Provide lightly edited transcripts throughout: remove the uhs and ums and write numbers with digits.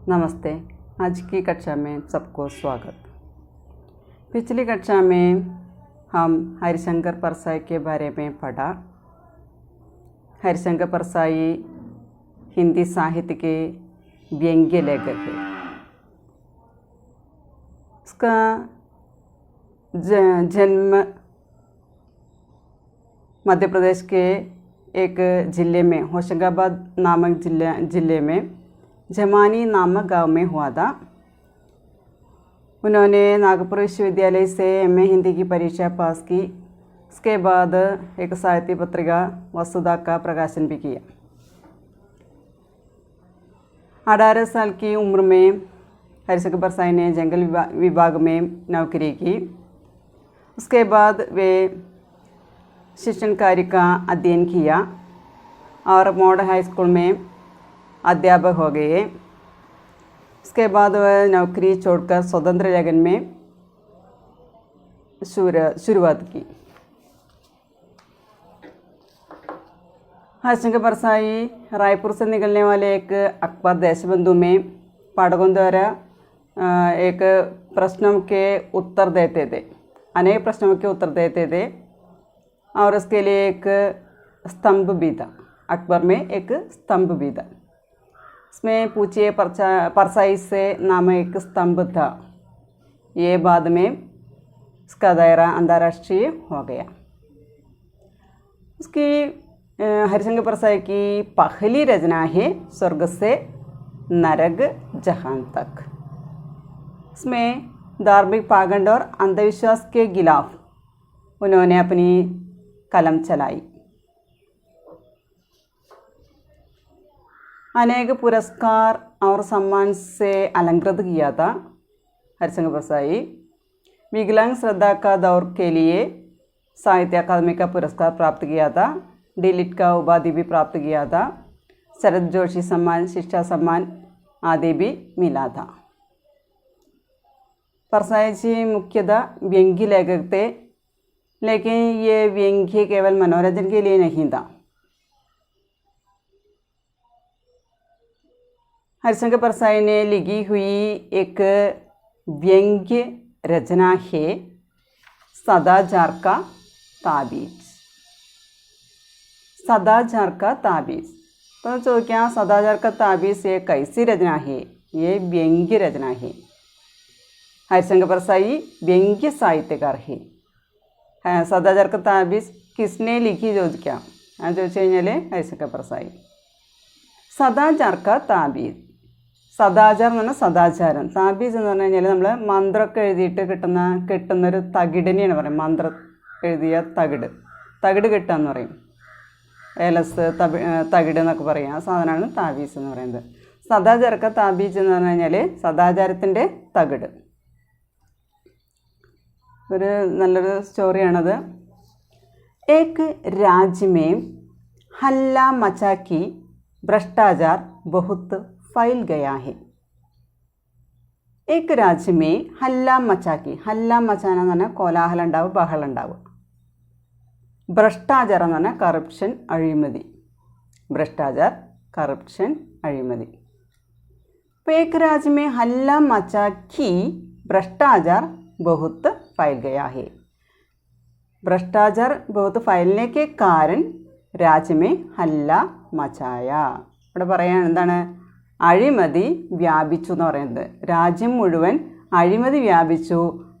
नमस्ते। आज की कक्षा में सबको स्वागत। पिछली कक्षा में हम हरिशंकर परसाई के बारे में पढ़ा। हरिशंकर परसाई हिंदी साहित्य के व्यंग्य लेखक है। उसका जन्म मध्य प्रदेश के एक ज़िले में होशंगाबाद नामक ज़िले में जमानी नामक गांव में हुआ था। उन्होंने नागपुर विश्वविद्यालय से एमए हिंदी की परीक्षा पास की। उसके बाद एक साहित्य पत्रिका वसुधा का प्रकाशन भी किया। 18 साल की उम्र में हरिशंकर परसाई ने जंगल विभाग में नौकरी की। उसके बाद वे शिक्षण कार्य का अध्ययन किया और मॉडल हाई स्कूल में अध्यापक हो गए। उसके बाद वह नौकरी छोड़कर स्वतंत्र लेखन में शुरुआत की। हरिशंकर परसाई रायपुर से निकलने वाले एक अखबार देशबंधु में पाठकों द्वारा एक प्रश्नों के उत्तर देते थे, अनेक प्रश्नों के उत्तर देते थे और उसके लिए एक स्तंभ भी था। अखबार में एक स्तंभ भी था। इसमें पूछिए परसाई से नाम एक स्तंभ था। ये बाद में इसका दायरा अंतर्राष्ट्रीय हो गया। उसकी हरिशंकर परसाई की पहली रचना है स्वर्ग से नरक जहान तक। इसमें धार्मिक पाखंड और अंधविश्वास के खिलाफ उन्होंने अपनी कलम चलाई। अनेक पुरस्कार और सम्मान से अलंकृत किया था हरिशंकर परसाई। विकलांग श्रद्धा का दौर के लिए साहित्य अकादमी का पुरस्कार प्राप्त किया था। डी.लिट का उपाधि भी प्राप्त किया था। शरद जोशी सम्मान, शिक्षा सम्मान आदि भी मिला था। परसाई जी मुख्यतः व्यंग्य लेखक थे, लेकिन ये व्यंग्य केवल मनोरंजन के लिए नहीं था। हरिशंकर परसाई ने लिखी हुई एक व्यंग्य रचना है सदाचार का ताबीज। सदाचार का ताबीज तो क्या सदाचार का ताबीज ये कैसी रचना है? ये व्यंग्य रचना है। हरिशंकर परसाई व्यंग्य साहित्यकार है। सदाचार का ताबीज किसने लिखी ചോദിക്കാം? ചോദിച്ചു കഴിഞ്ഞാൽ ഹരിശങ്കർ परसाई। സദാചാർ का ताबीज, സദാചാരം എന്ന് പറഞ്ഞാൽ സദാചാരം, താബീസ് എന്ന് പറഞ്ഞു കഴിഞ്ഞാൽ നമ്മൾ മന്ത്രമൊക്കെ എഴുതിയിട്ട് കിട്ടുന്നൊരു തകിടിനെയാണ് പറയും. മന്ത്രം എഴുതിയ തകിട് കിട്ടുക എന്ന് പറയും. ഏലസ് തകിട് എന്നൊക്കെ പറയും. ആ സാധനമാണ് താബീസ് എന്ന് പറയുന്നത്. സദാചാരക്ക താബീസ് എന്ന് പറഞ്ഞു കഴിഞ്ഞാൽ സദാചാരത്തിൻ്റെ തകിട്. ഒരു നല്ലൊരു സ്റ്റോറിയാണത്. एक राज्य में हल्ला मचा कि भ्रष्टाचार बहुत फैल गया है। एक राज्य में हल्ला मचा कि, हल्ला मचाना എന്ന് പറഞ്ഞാൽ കോലാഹലം ഉണ്ടാവുക, ബഹളം ഉണ്ടാവുക. ഭ്രഷ്ടാചാരം എന്ന് പറഞ്ഞാൽ കറപ്ഷൻ, അഴിമതി. ഭ്രഷ്ടാചാർ, കറപ്ഷൻ, അഴിമതി. तो एक राज्य में हल्ला मचा कि भ्रष्टाचार बहुत फैल गया है। भ्रष्टाचार बहुत फैलने के कारण राज्य में हल्ला मचाया. ഇവിടെ പറയാൻ എന്താണ്? അഴിമതി വ്യാപിച്ചു എന്ന് പറയുന്നത്. രാജ്യം മുഴുവൻ അഴിമതി വ്യാപിച്ചു.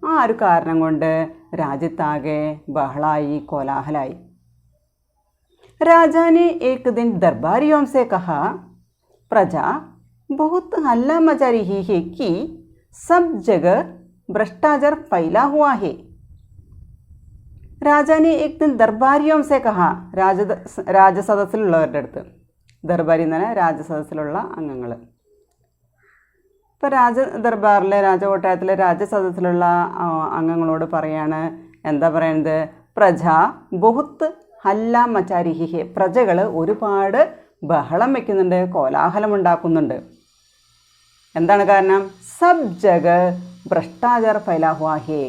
ആ ഒരു കാരണം കൊണ്ട് രാജ്യത്താകെ ബഹളായി, കോലാഹലായി. राजा ने एक दिन दरबारियों से कहा, प्रजा बहुत हल्ला मचा रही है कि सब जगह भ्रष्टाचार फैला हुआ है. राजा ने एक दिन दरबारियों से कहा, രാജസദസ്സിലുള്ളവരുടെ അടുത്ത്. ദർബാരി എന്ന് പറഞ്ഞാൽ രാജസദസ്സിലുള്ള അംഗങ്ങൾ. ഇപ്പോൾ രാജദർബാറിലെ, രാജകൊട്ടാരത്തിലെ രാജസദസ്സിലുള്ള അംഗങ്ങളോട് പറയാണ്, എന്താ പറയുന്നത്? പ്രജ ബഹുത്ത് ഹല്ല മച്ചാരിഹി, പ്രജകൾ ഒരുപാട് ബഹളം വയ്ക്കുന്നുണ്ട്, കോലാഹലമുണ്ടാക്കുന്നുണ്ട്. എന്താണ് കാരണം? സബ് ജഗ ഭ്രഷ്ടാചാർ ഫൈലാ ഹുവാ ഹേ.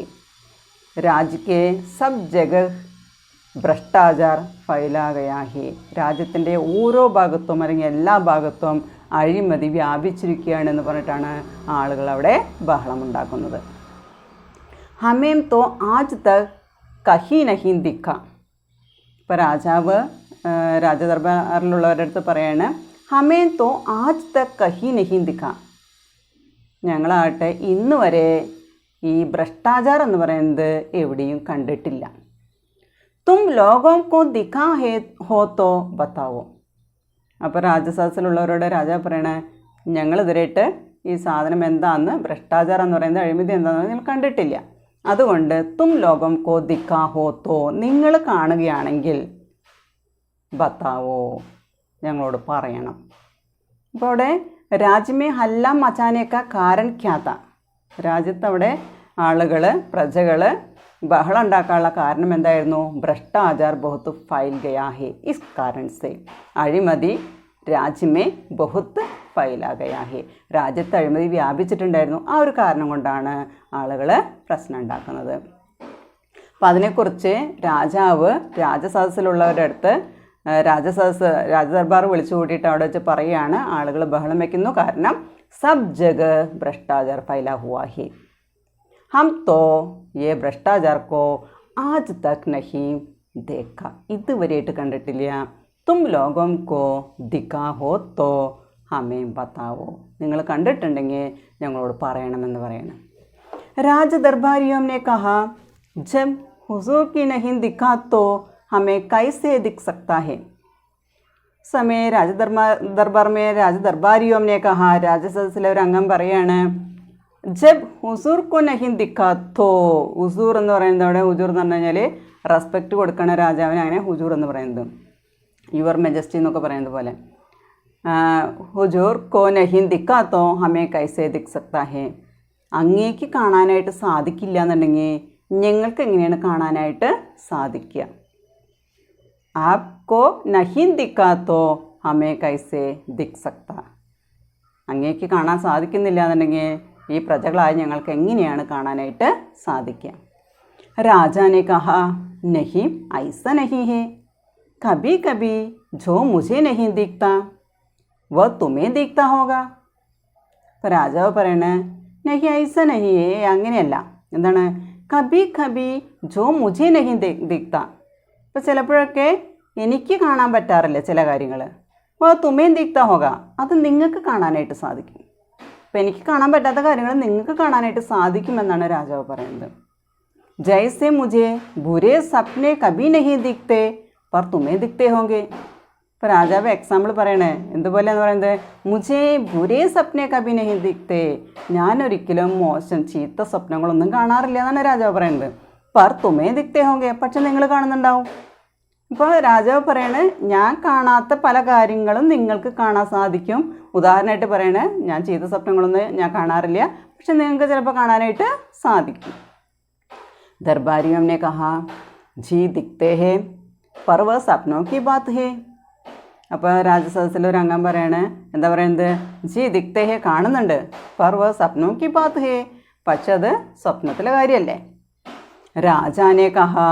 राज्य के सब जगह ഭ്രഷ്ടാചാർ ഫൈലാ ഗയാ ഹേ. രാജ്യത്തിൻ്റെ ഓരോ ഭാഗത്തും അല്ലെങ്കിൽ എല്ലാ ഭാഗത്തും അഴിമതി വ്യാപിച്ചിരിക്കുകയാണെന്ന് പറഞ്ഞിട്ടാണ് ആളുകൾ അവിടെ ബഹളമുണ്ടാക്കുന്നത്. ഹമേം തോ ആജ് തക് കഹി നഹി ദിഖ. ഇപ്പോൾ രാജാവ് രാജദർബാറിലുള്ളവരുടെ അടുത്ത് പറയാണ്, ഹമേം തോ ആജ് തക് കഹി നഹി ദിഖ. ഞങ്ങളാകട്ടെ ഇന്ന് വരെ ഈ ഭ്രഷ്ടാചാർ എന്ന് പറയുന്നത് എവിടെയും കണ്ടിട്ടില്ല. തും ലോകോം കോ ദിഖാ ഹോ തോ ബത്താവോ. അപ്പോൾ രാജസദസ്സിലുള്ളവരോട് രാജാവ് പറയണേ, ഞങ്ങളിതുവരെയായിട്ട് ഈ സാധനം എന്താണെന്ന്, ഭ്രഷ്ടാചാരം എന്ന് പറയുന്നത് അഴിമതി എന്താണെന്ന് ഞങ്ങൾ കണ്ടിട്ടില്ല. അതുകൊണ്ട് തും ലോകം കോ ദിഖാ ഹോ തോ, നിങ്ങൾ കാണുകയാണെങ്കിൽ ബത്താവോ, ഞങ്ങളോട് പറയണം. അപ്പോൾ അവിടെ രാജ്യമേ ഹല്ല മച്ചാനേക്ക കാരൻ ഖ്യാത. രാജ്യത്തവിടെ ആളുകൾ, പ്രജകൾ ബഹളം ഉണ്ടാക്കാനുള്ള കാരണം എന്തായിരുന്നു? ഭ്രഷ്ടാചാർ ബഹുത്ത് file Gaya hey is കാരൺ say. അഴിമതി രാജ്യമേ ബഹുത്ത് ഫൈലാ ഗയാ ഹേ. രാജ്യത്ത് അഴിമതി വ്യാപിച്ചിട്ടുണ്ടായിരുന്നു. ആ ഒരു കാരണം കൊണ്ടാണ് ആളുകൾ പ്രശ്നം ഉണ്ടാക്കുന്നത്. അപ്പം അതിനെക്കുറിച്ച് രാജാവ് രാജസദസ്സിലുള്ളവരുടെ അടുത്ത് രാജദർബാർ വിളിച്ചു കൂട്ടിയിട്ട് അവിടെ വെച്ച് പറയുകയാണ്, ആളുകൾ ബഹളം വയ്ക്കുന്നു, കാരണം സബ് ജഗ ഭ്രഷ്ടാചാർ ഫൈലാ ഹുവാ ഹേ. ഹം തോ യേ ഭ്രഷ്ടാചാർ കോ ആജ് തക് നഹി ദേഖ. ഇതുവരെയായിട്ട് കണ്ടിട്ടില്ല. തും ലോകം കോ ദിഖാ ഹോ തോ ഹമേ ബത്താവോ. നിങ്ങൾ കണ്ടിട്ടുണ്ടെങ്കിൽ ഞങ്ങളോട് പറയണമെന്ന് പറയണം. രാജദർബാരിയോം നെ കഹാ, ജബ് ഹുസൂർ की नहीं दिखा तो हमें कैसे दिख सकता है. समय രാജദർബാർ में രാജദർബാരിയോം ने कहा, രാജസദസ്സിലെ ഒരു അംഗം പറയാണ്, ജബ് ഹുസൂർ കോ നഹി ദിഖാ തോ. ഹുസൂർ എന്ന് പറയുന്നത് അവിടെ, ഹുജൂർ എന്ന് പറഞ്ഞു കഴിഞ്ഞാൽ റെസ്പെക്റ്റ് കൊടുക്കണ രാജാവിന് അങ്ങനെ ഹുജൂർ എന്ന് പറയുന്നത്, യുവർ മെജസ്റ്റി എന്നൊക്കെ പറയുന്നത് പോലെ. ഹുജൂർ കോ നഹി ദിഖാ തോ ഹമേ കൈസേ ദിഖ് സക്താ ഹേ. അങ്ങേക്ക് കാണാനായിട്ട് സാധിക്കില്ല എന്നുണ്ടെങ്കിൽ ഞങ്ങൾക്ക് എങ്ങനെയാണ് കാണാനായിട്ട് സാധിക്കുക? ആപ്കോ നഹി ദിഖാ തോ ഹമേ കൈസേ ദിഖ് സക്താ. അങ്ങേക്ക് കാണാൻ സാധിക്കുന്നില്ല എന്നുണ്ടെങ്കിൽ ഈ പ്രജകളായ ഞങ്ങൾക്ക് എങ്ങനെയാണ് കാണാനായിട്ട് സാധിക്കുക? രാജാനെ കഹാ, നഹി ഐസ നഹി ഹേ. കബി കബി ജോ മുझे नहीं दिखता വ തുമേ ദിഖ്താ ഹോഗ. അപ്പോൾ രാജാവ് പറയണേ, നഹി ഐസ നഹി ഹേ, അങ്ങനെയല്ല. എന്താണ്? കബി കബി ജോ മുझे नहीं ദിഖ്താ. ഇപ്പോൾ ചിലപ്പോഴൊക്കെ എനിക്ക് കാണാൻ പറ്റാറില്ല ചില കാര്യങ്ങൾ. വ തുമേ ദിഖ്താ ഹോഗ, അത് നിങ്ങൾക്ക് കാണാനായിട്ട് സാധിക്കും. അപ്പോൾ എനിക്ക് കാണാൻ പറ്റാത്ത കാര്യങ്ങൾ നിങ്ങൾക്ക് കാണാനായിട്ട് സാധിക്കുമെന്നാണ് രാജാവ് പറയുന്നത്. ജൈസെ മുझे ബുരേ സപ്നെ കബി നഹി ദിഖ്തേ പർ തുമേ ദിഖ്തേ ഹോങ്കെ. ഇപ്പോൾ രാജാവ് എക്സാമ്പിൾ പറയണേ, എന്തുപോലെയെന്ന് പറയുന്നത്, മുझे ബുരേ സപ്നെ കബി നഹി ദിഖ്തേ. ഞാനൊരിക്കലും മോശം ചീത്ത സ്വപ്നങ്ങളൊന്നും കാണാറില്ല എന്നാണ് രാജാവ് പറയുന്നത്. പർ തുമേ ദിഖ്തേ ഹോങ്കെ, പക്ഷെ നിങ്ങൾ കാണുന്നുണ്ടാവും. ഇപ്പോൾ രാജാവ് പറയണേ, ഞാൻ കാണാത്ത പല കാര്യങ്ങളും നിങ്ങൾക്ക് കാണാൻ സാധിക്കും. ഉദാഹരണമായിട്ട് പറയണേ, ഞാൻ ചീത്ത സ്വപ്നങ്ങളൊന്നും ഞാൻ കാണാറില്ല, പക്ഷെ നിങ്ങൾക്ക് ചിലപ്പോൾ കാണാനായിട്ട് സാധിക്കും. ദർബാരിയോം നെ കഹാ, ജി ദിഖ്തേ ഹേ പർ വ സപ്നോ കി ബാത് ഹേ. അപ്പോൾ രാജസദസ്സിൽ ഒരു അംഗം പറയണേ, എന്താ പറയുന്നത്? ജി ദിഖ്തേ ഹേ, കാണുന്നുണ്ട്, പർ വ സപ്നോ കി ബാത് ഹേ, പക്ഷെ അത് സ്വപ്നത്തിലെ കാര്യമല്ലേ. രാജാനെ കഹാ,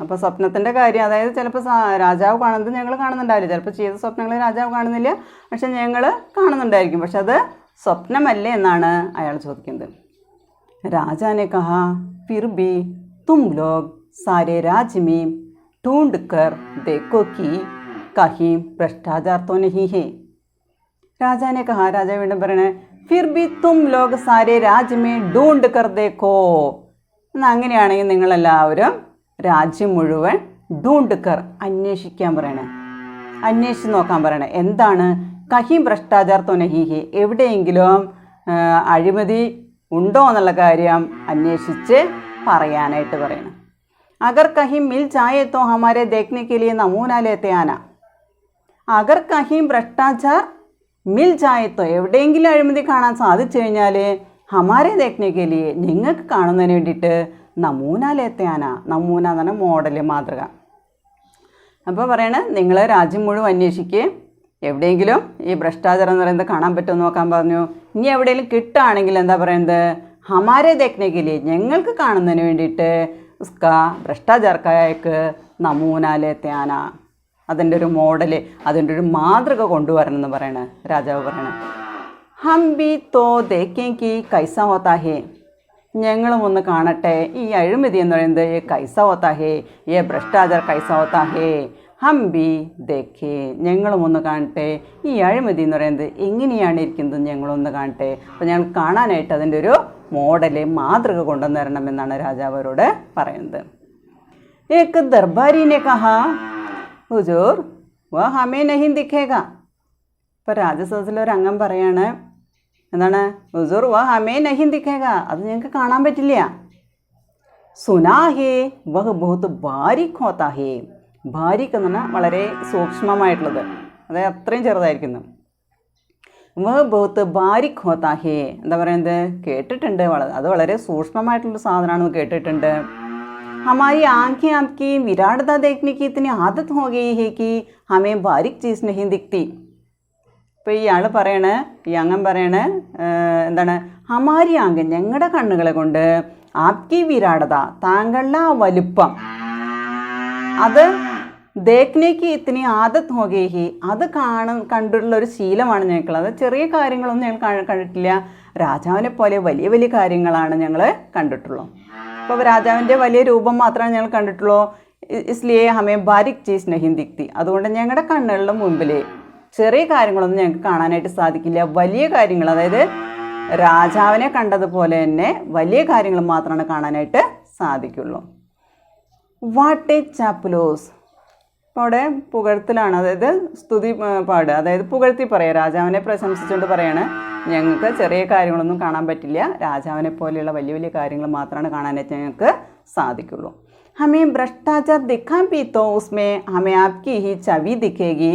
അപ്പോൾ സ്വപ്നത്തിൻ്റെ കാര്യം, അതായത് ചിലപ്പോൾ രാജാവ് കാണുന്നത് ഞങ്ങൾ കാണുന്നുണ്ടാവില്ല. ചിലപ്പോൾ ചെയ്ത സ്വപ്നങ്ങൾ രാജാവ് കാണുന്നില്ല, പക്ഷെ ഞങ്ങൾ കാണുന്നുണ്ടായിരിക്കും. പക്ഷെ അത് സ്വപ്നമല്ലേ എന്നാണ് അയാൾ ചോദിക്കുന്നത്. രാജാനെ കഹാ, ഫിർ ബി തും ലോഗ് സാരെ രാജ്യ മേ ढूंढ कर देखो कि कहीं भ्रष्टाचार तो नहीं है. രാജാനെ കഹാ, രാജാവ് വീണ്ടും പറയണേ, ഫിർ ബി തും ലോഗ് സാരെ രാജ്യ മേ ढूंढ कर देखो. എന്നാൽ അങ്ങനെയാണെങ്കിൽ നിങ്ങളെല്ലാവരും രാജ്യം മുഴുവൻ ढूंढ कर, അന്വേഷിക്കാൻ പറയണേ, അന്വേഷിച്ച് നോക്കാൻ പറയണേ. എന്താണ്? കഹി ഭ്രഷ്ടാചാർ തോ നഹി ഹേ, എവിടെയെങ്കിലും അഴിമതി ഉണ്ടോ എന്നുള്ള കാര്യം അന്വേഷിച്ച് പറയാനായിട്ട് പറയണം. അഗർ കഹി മിൽ ജായേ തോ ഹമാരെ ദേഖ്നെ കെ ലിയെ നമൂന ലേത്തെ ആന. അഗർ കഹി ഭ്രഷ്ടാചാർ മിൽ ജായേ തോ, എവിടെയെങ്കിലും അഴിമതി കാണാൻ സാധിച്ചു കഴിഞ്ഞാൽ ഹമാരെ ദേഖ്നെ കെ ലിയെ, നിങ്ങൾക്ക് കാണുന്നതിന് വേണ്ടിയിട്ട് നമൂന ലേത്തെ ആന. നമൂന എന്ന് പറഞ്ഞാൽ മോഡൽ, മാതൃക. അപ്പോൾ പറയണേ, നിങ്ങൾ രാജ്യം മുഴുവൻ അന്വേഷിക്കുക, എവിടെയെങ്കിലും ഈ ഭ്രഷ്ടാചാരം എന്ന് പറയുന്നത് കാണാൻ പറ്റുമെന്ന് നോക്കാൻ പറഞ്ഞു. ഇനി എവിടെയെങ്കിലും കിട്ടുകയാണെങ്കിൽ എന്താ പറയുന്നത്? ഹമാരെ ദേഖ്നെ കെ ലിയെ, ഞങ്ങൾക്ക് കാണുന്നതിന് വേണ്ടിയിട്ട് ഉസ്കാ ഭ്രഷ്ടാചാർക്കായക്ക് നമൂനാലേത്യാന, അതിൻ്റെ ഒരു മോഡല്, അതിൻ്റെ ഒരു മാതൃക കൊണ്ടുവരണം എന്ന് പറയണ രാജാവ് പറയണ. ഹം ബി തോ ദേക്കേങ്കി കൈസ ഹോത്താ ഹേ, ഞങ്ങളും ഒന്ന് കാണട്ടെ ഈ അഴിമതി എന്ന് പറയുന്നത് ഈ കൈസ ഹോത്താ ഹേ, ഈ ഭ്രഷ്ടാചാർ കൈസ ഹോത്താ ഹേ. ഹം ബി ദേഖേ, ഞങ്ങളും ഒന്ന് കാണട്ടെ ഈ അഴിമതി എന്ന് പറയുന്നത് എങ്ങനെയാണ് ഇരിക്കുന്നത് ഞങ്ങളൊന്ന് കാണട്ടെ. അപ്പോൾ ഞങ്ങൾ കാണാനായിട്ട് അതിൻ്റെ ഒരു മോഡല്, മാതൃക കൊണ്ടുവന്ന് തരണമെന്നാണ് രാജാവ് അവരോട് പറയുന്നത്. ഏക്ക് ദർബാരിനെ കഹാ ഹുജൂർ വ ഹമേ നഹി ദിഖേഗ. ഇപ്പോൾ രാജസദസ്സിലൊരു അംഗം പറയാണ്, എന്താണ്, ഹുജൂർ വ ഹമേ നഹി ദിഖേഗ, അത് ഞങ്ങൾക്ക് കാണാൻ പറ്റില്ല. സുനാ ഹേ വഹ് ബഹുത്ത് ബാരിക് ഹോത്താ ഹേ, ബാരിക് എന്ന് പറഞ്ഞാൽ വളരെ സൂക്ഷ്മമായിട്ടുള്ളത്, അതായത് അത്രയും ചെറുതായിരിക്കുന്നു. വഹ് ബഹുത്ത് ബാരിക് ഹോത്താ ഹേ, എന്താ പറയുന്നത്, കേട്ടിട്ടുണ്ട്, അത് വളരെ സൂക്ഷ്മമായിട്ടുള്ളൊരു സാധനമാണെന്ന് കേട്ടിട്ടുണ്ട്. हमारी आंखें आपकी विराटता देखने की इतनी आदत हो गई है कि हमें बारीक चीज़ नहीं दिखती. ഇപ്പോൾ ഇയാൾ പറയണേ, ഈ അംഗം പറയണേ, എന്താണ്, ഹമാരി ആങ്ക്, ഞങ്ങളുടെ കണ്ണുകളെ കൊണ്ട് ആപ്കി വിരാടത, താങ്കളുടെ ആ വലുപ്പം, അത് ദേഖ്നേക്ക് ഇത്തിനി ആദത്ത് ഹോ ഗയി ഹി, അത് കണ്ടിട്ടുള്ള ഒരു ശീലമാണ് ഞങ്ങൾക്കുള്ളത്. ചെറിയ കാര്യങ്ങളൊന്നും ഞങ്ങൾ കണ്ടിട്ടില്ല, രാജാവിനെ പോലെ വലിയ വലിയ കാര്യങ്ങളാണ് ഞങ്ങൾ കണ്ടിട്ടുള്ളൂ. അപ്പോൾ രാജാവിൻ്റെ വലിയ രൂപം മാത്രമാണ് ഞങ്ങൾ കണ്ടിട്ടുള്ളൂ. ഇസ്ലിയെ ഹമേ ബാരിക് ചീസ് നഹി ദിഖ്തി, അതുകൊണ്ട് ഞങ്ങളുടെ കണ്ണുകളുടെ മുമ്പിൽ ചെറിയ കാര്യങ്ങളൊന്നും ഞങ്ങൾക്ക് കാണാനായിട്ട് സാധിക്കില്ല, വലിയ കാര്യങ്ങൾ, അതായത് രാജാവിനെ കണ്ടതുപോലെ തന്നെ വലിയ കാര്യങ്ങൾ മാത്രമാണ് കാണാനായിട്ട് സാധിക്കുള്ളൂ. വാട്ട് എ ചാപ്പുലോസ്, അപ്പോൾ അവിടെ പുകഴ്ത്തലാണ്, അതായത് സ്തുതി പാടുക, അതായത് പുകഴ്ത്തി പറയുക, രാജാവിനെ പ്രശംസിച്ചുകൊണ്ട് പറയാണ്, ഞങ്ങൾക്ക് ചെറിയ കാര്യങ്ങളൊന്നും കാണാൻ പറ്റില്ല, രാജാവിനെ പോലെയുള്ള വലിയ വലിയ കാര്യങ്ങൾ മാത്രമാണ് കാണാനായിട്ട് ഞങ്ങൾക്ക് സാധിക്കുള്ളൂ. ഹമേ ഭ്രഷ്ടാചാർ ദിഖാൻ भी तो उसमें हमें आपकी ही छवि दिखेगी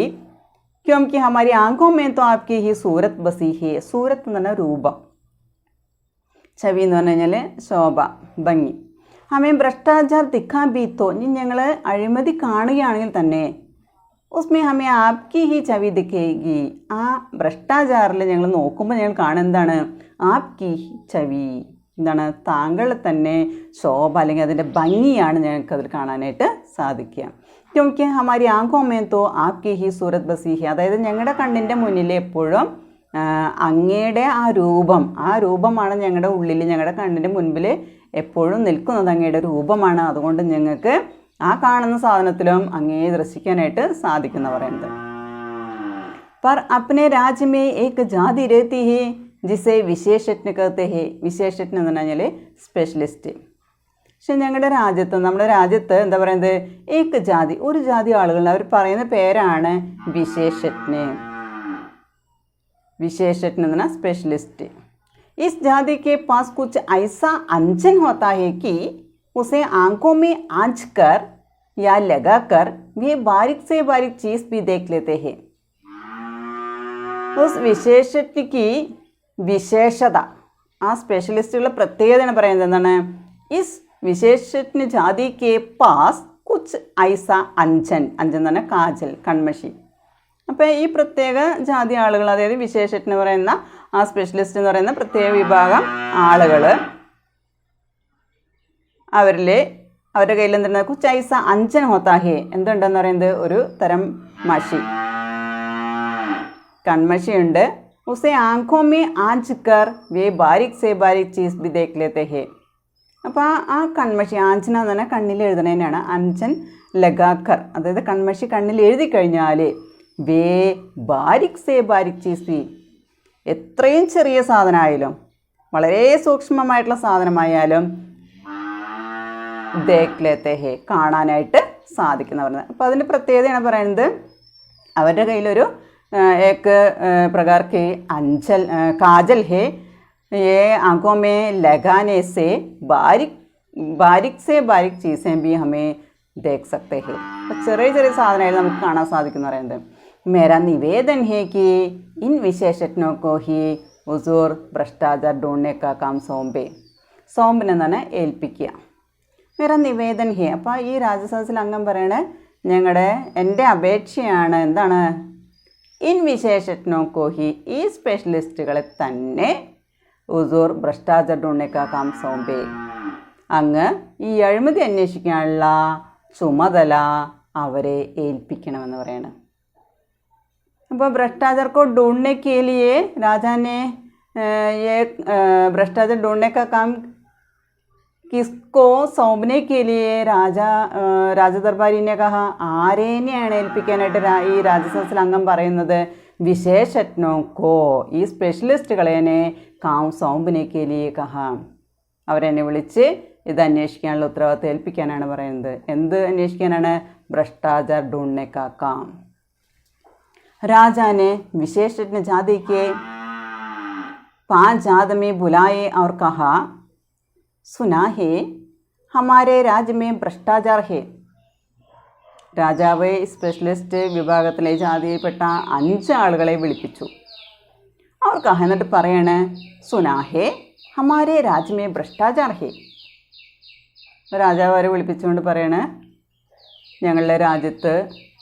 क्योंकि हमारी आंखों में तो आपकी ही सूरत बसी है. सूरत എന്ന് പറഞ്ഞാൽ രൂപം, छवि എന്ന് പറഞ്ഞു കഴിഞ്ഞാൽ ശോഭ, ഭംഗി. ഹമേ ഭ്രഷ്ടാചാർ ദിഖാൻ भी तो, ഇനി ഞങ്ങൾ അഴിമതി കാണുകയാണെങ്കിൽ തന്നെ, ഉസ്മേ ഹമേ ആപ്കി ഹി ചവി ദിഖേഗി, ആ ഭ്രഷ്ടാചാറിൽ ഞങ്ങൾ നോക്കുമ്പോൾ ഞങ്ങൾ കാണുന്നതാണ് ആപ്കി ഹി ചവി, എന്താണ്, താങ്കളെ തന്നെ ശോഭ അല്ലെങ്കിൽ അതിൻ്റെ ഭംഗിയാണ് ഞങ്ങൾക്കതിൽ കാണാനായിട്ട് സാധിക്കുക. ക്യോങ്കി ഹമാരി ആങ്കോ മേ തോ ആപ്കി ഹി സൂരത് ബസി ഹി, അതായത് ഞങ്ങളുടെ കണ്ണിൻ്റെ മുന്നിൽ എപ്പോഴും അങ്ങയുടെ ആ രൂപമാണ് ഞങ്ങളുടെ ഉള്ളിൽ, ഞങ്ങളുടെ കണ്ണിൻ്റെ മുൻപിൽ എപ്പോഴും നിൽക്കുന്നത് അങ്ങയുടെ രൂപമാണ്, അതുകൊണ്ട് ഞങ്ങൾക്ക് ആ കാണുന്ന സാധനത്തിലും അങ്ങയെ ദർശിക്കാനായിട്ട് സാധിക്കുന്ന പറയുന്നത്. पर अपने राज्य में एक जाति रहती है जिसे विशेषज्ञ कहते हैं. വിശേഷജ്ഞ എന്ന് പറഞ്ഞാൽ സ്പെഷ്യലിസ്റ്റ്. പക്ഷെ ഞങ്ങളുടെ രാജ്യത്ത്, നമ്മുടെ രാജ്യത്ത് എന്താ പറയുന്നത്, ഏക് ജാതി, ഒരു ജാതി ആളുകൾ, അവർ പറയുന്ന പേരാണ് വിശേഷജ്ഞ. വിശേഷജ്ഞ എന്ന് പറഞ്ഞാൽ സ്പെഷ്യലിസ്റ്റ്. इस जाति के पास कुछ ऐसा अंजन होता है कि उसे आंखों में आंच कर या लगा कर वे बारीक से बारीक चीज़ भी देख लेते हैं. उस विशेषज्ञ की विशेषता, ആ സ്പെഷ്യലിസ്റ്റുകളുടെ പ്രത്യേകതയാണ് പറയുന്നത് എന്താണ്, ഇസ് വിശേഷജ്ഞ ജാതി കെ പാസ് കുച്ച് ഐസ അഞ്ചൻ, അഞ്ചൻ എന്ന് പറഞ്ഞാൽ കാജൽ, കൺമഷി. അപ്പോൾ ഈ പ്രത്യേക ജാതി ആളുകൾ, അതായത് വിശേഷജ്ഞ എന്ന് പറയുന്ന ആ സ്പെഷ്യലിസ്റ്റ് എന്ന് പറയുന്ന പ്രത്യേക വിഭാഗം ആളുകൾ, അവരുടെ കയ്യിൽ എന്താണ്, കുച്ചൈസ അഞ്ചൻ ഹോത്താഹേ, എന്തുണ്ടെന്ന് പറയുന്നത്, ഒരു തരം മഷി, കൺമഷിയുണ്ട്. ഉസേ ആംഖോ മേ ആഞ്ച് കർ വേ ബാരിക് സേ ബാരിക് ചീസ് ബി ദേഖ് ലേത്തെ ഹേ. അപ്പോൾ ആ കൺമഷി, ആഞ്ചന എന്ന് പറഞ്ഞാൽ കണ്ണിൽ എഴുതുന്നതിനാണ്, അഞ്ചൻ ലഗാക്കർ, അതായത് കൺമഷി കണ്ണിൽ എഴുതി കഴിഞ്ഞാൽ വേ ബാരിക് സേ ബാരിക് ചീസ് ബി, എത്രയും ചെറിയ സാധനമായാലും വളരെ സൂക്ഷ്മമായിട്ടുള്ള സാധനമായാലും ദേഖ് ലേത്തെ ഹേ, കാണാനായിട്ട് സാധിക്കുന്ന പറയുന്നത്. അപ്പോൾ അതിൻ്റെ പ്രത്യേകതയാണ് പറയുന്നത്, അവരുടെ കയ്യിലൊരു एक प्रकार के अंचल काजल है, ये आंखों में लगाने से बारीक से बारीक चीज़ें भी हमें देख सकते हैं. ചെറിയ ചെറിയ സാധനമായിട്ട് നമുക്ക് കാണാൻ സാധിക്കുന്നു പറയുന്നത്. मेरा निवेदन है कि इन विशेषज्ञों को ही हुजूर भ्रष्टाचार ढूंढने का काम सौंपे. സോംപിനെ തന്നെ ഏൽപ്പിക്കുക. मेरा निवेदन है. അപ്പോൾ ഈ രാജസദസ്സിൽ അംഗം പറയണേ, എൻ്റെ അപേക്ഷയാണ്, എന്താണ്, ഇൻ വിശേഷജ്ഞോ കോ ഹി, ഈ സ്പെഷ്യലിസ്റ്റുകളെ തന്നെ ഹുസൂർ ഭ്രഷ്ടാചാർ ढूंढने का काम सौंपे, അങ്ങ് ഈ അഴിമതി അന്വേഷിക്കാനുള്ള ചുമതല അവരെ ഏൽപ്പിക്കണമെന്ന് പറയണം. അപ്പോൾ भ्रष्टाचार को ढूंढने के लिए राजा ने ये भ्रष्टाचार ढूंढने का काम किसको सौंपने के लिए രാജദർബാരി ने कहा. ആരേനെയാണ് ഏൽപ്പിക്കാനായിട്ട് ഈ രാജസദസ്സിൽ അംഗം പറയുന്നത്? വിശേഷജ്ഞോക്കോ, ഈ സ്പെഷ്യലിസ്റ്റുകളെന്നെ കാം സൗംപനെ के लिए कहा. അവരെന്നെ വിളിച്ച് ഇത് അന്വേഷിക്കാനുള്ള ഉത്തരവാദിത്തം ഏൽപ്പിക്കാനാണ് പറയുന്നത്. എന്ത് അന്വേഷിക്കാനാണ്? ഭ്രഷ്ടാചാർ ढूंढने का काम. राजा ने विशेषज्ञ जाति के 5 आदमी बुलाए और कहा, सुना है हमारे राज्य में भ्रष्टाचार है. രാജാവ് സ്പെഷ്യലിസ്റ്റ് വിഭാഗത്തിലെ ജാതിയിൽപ്പെട്ട 5 ആളുകളെ വിളിപ്പിച്ചു. അവർ കഹ എന്നിട്ട് പറയാണ്, സുനാഹേ ഹമാരെ രാജ്യമേ ഭ്രഷ്ടാചാർ ഹേ. രാജാവ് അവരെ വിളിപ്പിച്ചുകൊണ്ട് പറയാണ്, ഞങ്ങളുടെ രാജ്യത്ത്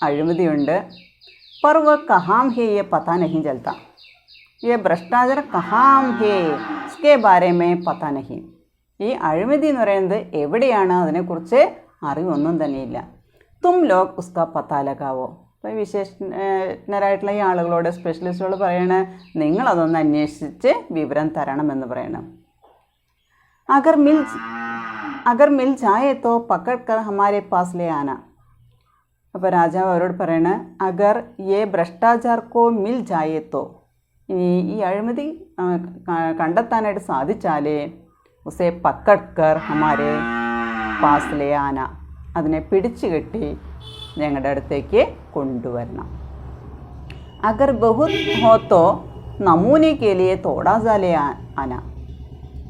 അഴിമതിയുണ്ട്. पर वह कहाँ है ये पता नहीं चलता. ये भ्रष्टाचार कहाँ है इसके बारे में पता नहीं. ഈ അഴിമതി എന്ന് പറയുന്നത് എവിടെയാണ്, അതിനെക്കുറിച്ച് അറിവൊന്നും തന്നെയില്ല. തും ലോഗ് ഉസ്കാ പത്താ ലഗാവോ. അപ്പോൾ വിശേഷജ്ഞരായിട്ടുള്ള ഈ ആളുകളോട്, സ്പെഷ്യലിസ്റ്റുകൾ പറയണ, നിങ്ങളതൊന്ന് അന്വേഷിച്ച് വിവരം തരണമെന്ന് പറയണം. അഗർ മിൽ ജായേ തോ പക്കഡ് കർ ഹമാരെ പാസ് ലേ ആന. അപ്പോൾ രാജാവ് അവരോട് പറയണ, അഗർ യേ ഭ്രഷ്ടാചാർക്കോ മിൽ ജായേത്തോ, ഇനി ഈ അഴിമതി കണ്ടെത്താനായിട്ട് സാധിച്ചാലേ ഉസേ പക്കഡ്കർ ഹമാരെ പാസ്ലേ ആന, അതിനെ പിടിച്ചു കെട്ടി ഞങ്ങളുടെ അടുത്തേക്ക് കൊണ്ടുവരണം. അഗർ ബഹുത് ഹോത്തോ നമൂനെ കേലിയെ തോടാസാലേ ആന.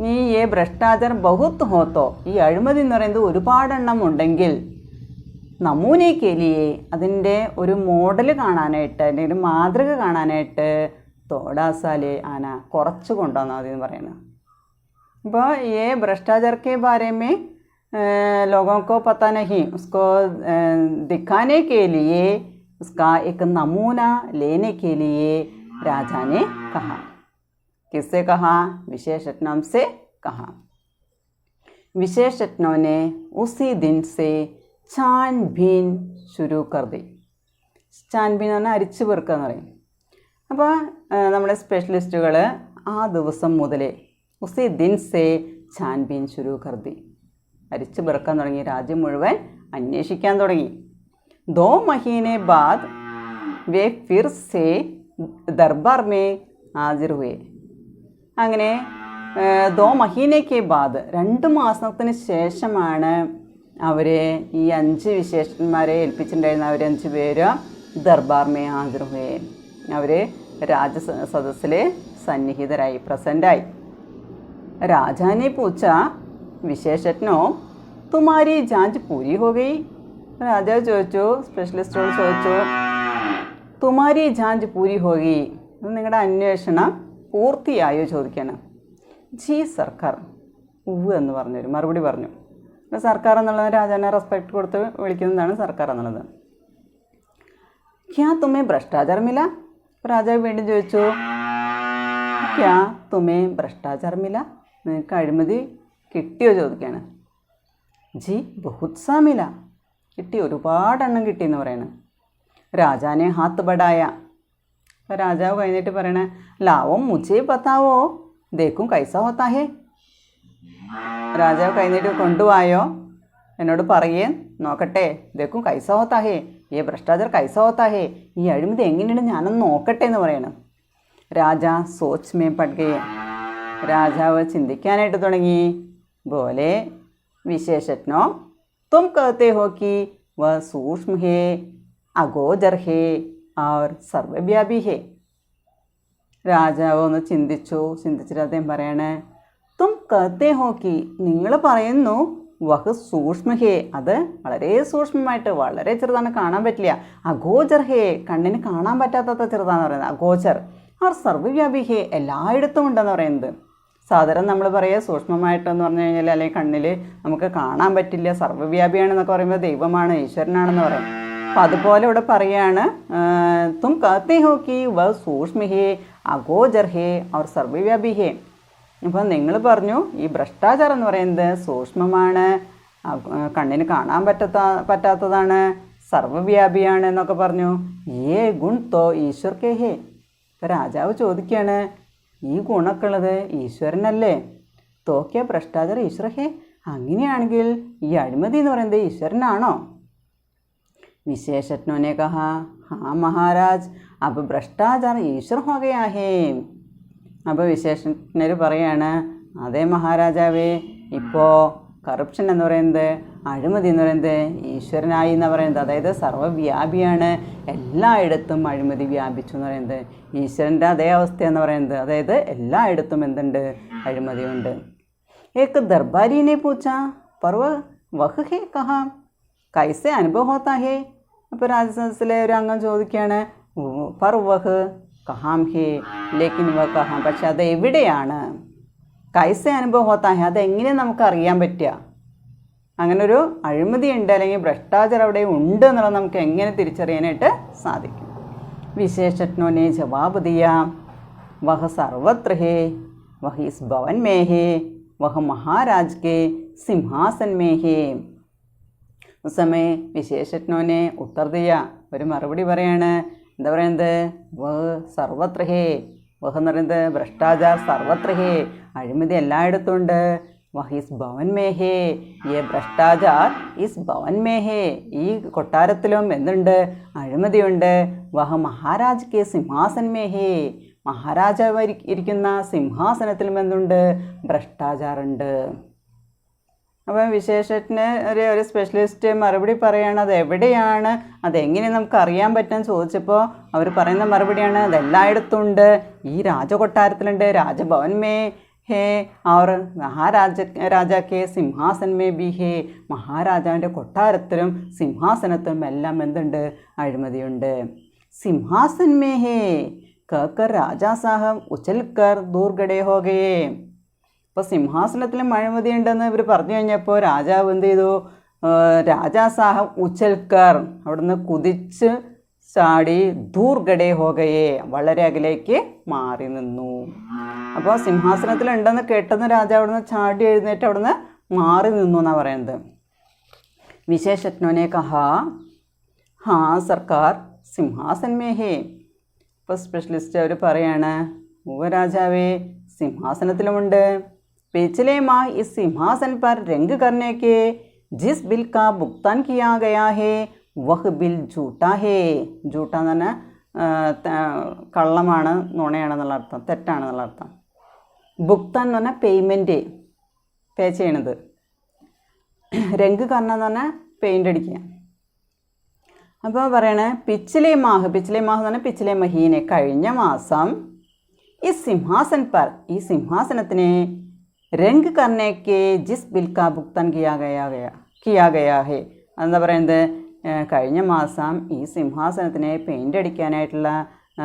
നീ യേ ഭ്രഷ്ടാചാർ ബഹുത് ഹോത്തോ, ഈ അഴിമതി എന്ന് പറയുന്നത് ഒരുപാടെണ്ണം ഉണ്ടെങ്കിൽ, നമൂനെ കേലിയെ, അതിൻ്റെ ഒരു മോഡൽ കാണാനായിട്ട്, അതിൻ്റെ ഒരു മാതൃക കാണാനായിട്ട്, തോടാസാലെ ആന, കുറച്ച് കൊണ്ടുവന്നാൽ മതി എന്ന് പറയുന്നത്. അപ്പോൾ ये भ्रष्टाचार के बारे में लोगों को पता नहीं, उसको दिखाने के लिए, उसका एक नमूना लेने के लिए राजा ने कहा. किससे कहा? विशेषज्ञों से कहा. विशेषज्ञों ने उसी दिन से छानबीन शुरू कर दी. छानबीन എന്ന് പറഞ്ഞാൽ അരിച്ചു പെറുക്കുക എന്ന് പറയും. അപ്പോൾ നമ്മുടെ സ്പെഷ്യലിസ്റ്റുകൾ ആ ദിവസം മുതലേ ഉസി ദിൻ സേ ഛാൻബീൻ ശുരു കർ ദി, അരിച്ചു പെറുക്കാൻ തുടങ്ങി, രാജ്യം മുഴുവൻ അന്വേഷിക്കാൻ തുടങ്ങി. 2 മഹീനെ ബാദ് വേ ഫിർ സേ ദർബാർ മേ ഹാജിർ ഹുവേ. അങ്ങനെ 2 മഹീനയ്ക്ക് ബാദ്, 2 മാസത്തിന് ശേഷമാണ് അവർ ഈ 5 വിശേഷന്മാരെ ഏൽപ്പിച്ചിട്ടുണ്ടായിരുന്ന അവർ 5 പേര് ദർബാർ മേ ഹാജിർ ഹുവേ, അവർ രാജസദസ്സിൽ സന്നിഹിതരായി, പ്രസൻ്റായി. രാജാനെ പൂച്ച വിശേഷജ്ഞോ തുമാരി ജാഞ്ച് പൂരി ഹോ ഗയി. രാജാവ് ചോദിച്ചു, സ്പെഷ്യലിസ്റ്റോട് ചോദിച്ചു, തുമാരി ജാഞ്ച് പൂരി ഹോ ഗയി, നിങ്ങളുടെ അന്വേഷണം പൂർത്തിയായോ ചോദിക്കണം. ജി സർക്കാർ, ഉവ് എന്ന് പറഞ്ഞൊരു മറുപടി പറഞ്ഞു. സർക്കാർ എന്നുള്ളത് രാജാവിനെ റെസ്പെക്റ്റ് കൊടുത്ത് വിളിക്കുന്നതാണ് സർക്കാർ എന്നുള്ളത്. ക്യാ തുമേ ഭ്രഷ്ടാചാർ മില. രാജാവ് വീണ്ടും ചോദിച്ചു, ക്യാ തുമേ ഭ്രഷ്ടാചാർ മില, നിങ്ങൾക്ക് അഴിമതി കിട്ടിയോ ചോദിക്കുകയാണ്. ജി ബഹുത് സാ മില, കിട്ടി, ഒരുപാടെണ്ണം കിട്ടിയെന്ന് പറയണം. രാജാനെ ഹാത്ത് ബടായ. അപ്പോൾ രാജാവ് കഴിഞ്ഞിട്ട് പറയണേ, ലാവോ മുझे പത്താവോ ദേക്കും കൈസ ഹോത്താ ഹേ. രാജാവ് കഴിഞ്ഞിട്ട് കൊണ്ടുപോയോ, എന്നോട് പറയേ, നോക്കട്ടെ, ദേക്കും കൈസ ഹോത്താ ഹേ, ഈ ഭ്രഷ്ടാചാർ കൈസ ഹോത്താ ഹേ, ഈ അഴിമതി എങ്ങനെയുണ്ട് ഞാനൊന്ന് നോക്കട്ടെ എന്ന് പറയണം. രാജ സോച്ച് മേ പട് ഗയേ. രാജാവ് ചിന്തിക്കാനായിട്ട് തുടങ്ങി. ബോലെ വിശേഷജ്ഞോ തും कहते हो कि वह सूक्ष्म है, अगोचर है और सर्वव्यापी है. രാജാവ് ഒന്ന് ചിന്തിച്ചിട്ട് അദ്ദേഹം പറയണേ, തും कहते हो कि, നിങ്ങൾ പറയുന്നു, വഹ് സൂക്ഷ്മ ഹേ, അത് വളരെ സൂക്ഷ്മമായിട്ട്, വളരെ ചെറുതാണ്, കാണാൻ പറ്റില്ല. അഗോചർ ഹേ, കണ്ണിന് കാണാൻ പറ്റാത്ത ചെറുതാന്ന് പറയുന്നത് അഗോചർ. അവർ സർവ്വവ്യാപി ഹേ, എല്ലായിടത്തും ഉണ്ടെന്ന് പറയുന്നത്. സാധാരണ നമ്മൾ പറയുക സൂക്ഷ്മമായിട്ടെന്ന് പറഞ്ഞു കഴിഞ്ഞാൽ, അല്ലെങ്കിൽ കണ്ണിൽ നമുക്ക് കാണാൻ പറ്റില്ല, സർവ്വവ്യാപിയാണെന്നൊക്കെ പറയുമ്പോൾ ദൈവമാണ്, ഈശ്വരനാണെന്ന് പറയും. അപ്പം അതുപോലെ ഇവിടെ പറയുകയാണ്, തും कहते हो कि वह सूक्ष्म है, अगोचर है और सर्वव्यापी है. അപ്പോൾ നിങ്ങൾ പറഞ്ഞു ഈ ഭ്രഷ്ടാചാരം എന്ന് പറയുന്നത് സൂക്ഷ്മമാണ്, കണ്ണിന് കാണാൻ പറ്റാത്തതാണ്, സർവ്വവ്യാപിയാണ് എന്നൊക്കെ പറഞ്ഞു. ഏ ഗുൺ തോ ഈശ്വർ കേ ഹേ. ഇപ്പോൾ രാജാവ് ചോദിക്കുകയാണ്, ഈ ഗുണമൊക്കെ ഉള്ളത് ഈശ്വരനല്ലേ? തോക്കിയ ഭ്രഷ്ടാചാര ഈശ്വര ഹേ, അങ്ങനെയാണെങ്കിൽ ഈ അഴിമതി എന്ന് പറയുന്നത് ഈശ്വരനാണോ? विशेषज्ञों ने कहा, हाँ महाराज, अब भ्रष्टाचार ईश्वर हो गया है. അപ്പോൾ വിശേഷജ്ഞർ പറയാണ്, അതേ മഹാരാജാവേ, ഇപ്പോൾ കറപ്ഷൻ എന്ന് പറയുന്നത്, അഴിമതി എന്ന് പറയുന്നത് ഈശ്വരനായി എന്ന് പറയുന്നത്, അതായത് സർവ്വവ്യാപിയാണ്, എല്ലായിടത്തും അഴിമതി വ്യാപിച്ചു എന്ന് പറയുന്നത് ഈശ്വരൻ്റെ അതേ അവസ്ഥയെന്ന് പറയുന്നത്, അതായത് എല്ലായിടത്തും എന്തുണ്ട്? അഴിമതിയുണ്ട്. एक दरबारी ने पूछा, पर वह है कहाँ, കൈസെ അനുഭവ ഹോത്താ ഹേ. അപ്പോൾ രാജസദസ്സിലെ ഒരു അംഗം ചോദിക്കുകയാണ്, പർ വഹ് കഹാം ഹേ ലേക്കിൻ വ കഹാം, പക്ഷെ അത് എവിടെയാണ്? കൈസെ അനുഭവ ഹോത്താ ഹേ, അതെങ്ങനെ നമുക്ക് അറിയാൻ പറ്റുക? അങ്ങനൊരു അഴിമതി ഉണ്ട് അല്ലെങ്കിൽ ഭ്രഷ്ടാചാരം അവിടെ ഉണ്ട് എന്നുള്ളത് നമുക്ക് എങ്ങനെ തിരിച്ചറിയാനായിട്ട് സാധിക്കും? വിശേഷജ്ഞോനെ ജവാബ് ദിയ, വഹ സർവത്ര ഹേ, വഹ ഇസ് ഭവൻ മേ ഹേ, വഹ മഹാരാജ് കെ സിംഹാസൻ മേ ഹേ. ഉസ് സമയ വിശേഷജ്ഞോനെ ഉത്തർ ദിയ, ഒരു മറുപടി പറയാണ്. എന്താ പറയുന്നത്? വഹ് സർവത്ര ഹേ, വഹ് എന്ന് പറയുന്നത് ഭ്രഷ്ടാചാർ സർവത്ര ഹേ, അഴിമതി എല്ലായിടത്തും ഉണ്ട്. വഹ് ഇസ് ഭവൻ മേ ഹേ, യേ ഭ്രഷ്ടാചാർ ഇസ് ഭവൻ മേ ഹേ, ഈ കൊട്ടാരത്തിലും എന്തുണ്ട്? അഴിമതിയുണ്ട്. വഹ മഹാരാജ് കെ സിംഹാസൻ മേ ഹേ, മഹാരാജാവ് ഇരിക്കുന്ന സിംഹാസനത്തിലും എന്തുണ്ട്? ഭ്രഷ്ടാചാറുണ്ട്. അപ്പം വിശേഷജ്ഞന് ഒരു സ്പെഷ്യലിസ്റ്റ് മറുപടി പറയുകയാണ്, അത് എവിടെയാണ്, അതെങ്ങനെ നമുക്ക് അറിയാൻ പറ്റുമെന്ന് ചോദിച്ചപ്പോൾ അവർ പറയുന്ന മറുപടിയാണ്, അതെല്ലായിടത്തും ഉണ്ട്. ഈ രാജകൊട്ടാരത്തിലുണ്ട്, Rajabhavan may hey, our രാജാക്കെ സിംഹാസൻ may be ഹേ, മഹാരാജാവിൻ്റെ കൊട്ടാരത്തിലും സിംഹാസനത്തിലും എല്ലാം എന്തുണ്ട്? അഴിമതിയുണ്ട്. സിംഹാസൻ മേ ഹേ कहकर രാജാ സാഹബ് ഉച്ചൽക്കർ ദൂർ ഗഡേ ഹോ ഗയേ. അപ്പോൾ സിംഹാസനത്തിലും അഴിമതി ഉണ്ടെന്ന് ഇവർ പറഞ്ഞു കഴിഞ്ഞപ്പോൾ രാജാവ് എന്ത് ചെയ്തു? രാജാ സാഹബ് ഉച്ചൽക്കർ അവിടുന്ന് കുതിച്ച് ചാടി ദൂർ ഗഡേ ഹോ ഗയേ, വളരെ അകലേക്ക് മാറി നിന്നു. അപ്പോൾ സിംഹാസനത്തിലുണ്ടെന്ന് കേട്ടെന്ന് രാജാവ് അവിടുന്ന് ചാടി എഴുന്നേറ്റ് അവിടുന്ന് മാറി നിന്നു എന്നാണ് പറയുന്നത്. വിശേഷജ്ഞോനെ കഹാ, ഹാ സർക്കാർ സിംഹാസൻ മേ ഹേ. ഇപ്പോൾ സ്പെഷ്യലിസ്റ്റ് അവർ പറയാണ്, രാജാവേ സിംഹാസനത്തിലുമുണ്ട്. पिछले माह इस सिंहासन पर रंग करने के जिस बिल का भुगतान किया गया है वह बिल झूठा है. झूठा എന്ന് പറഞ്ഞാൽ കള്ളമാണ്, നുണയാണെന്നുള്ള അർത്ഥം, തെറ്റാണെന്നുള്ള അർത്ഥം. ഭുക്താൻ എന്ന് പറഞ്ഞാൽ പേയ്മെൻറ്റ്, പേ ചെയ്യണത്. രംഗ് കർണ എന്ന് പറഞ്ഞാൽ പെയിൻ്റ് അടിക്കുക. അപ്പോൾ പറയണേ, പിച്ചിലെ മാഹ് എന്ന് പറഞ്ഞാൽ പിച്ചിലെ മഹീനെ, കഴിഞ്ഞ മാസം ഈ സിംഹാസൻ പർ, ഈ സിംഹാസനത്തിനെ രംഗ് കർണേക്ക് ജിസ് ബിൽ കാ ഭുക്താൻ കിയാ ഗയാ ഹേ. എന്താ പറയുന്നത്? കഴിഞ്ഞ മാസം ഈ സിംഹാസനത്തിനെ പെയിൻ്റ് അടിക്കാനായിട്ടുള്ള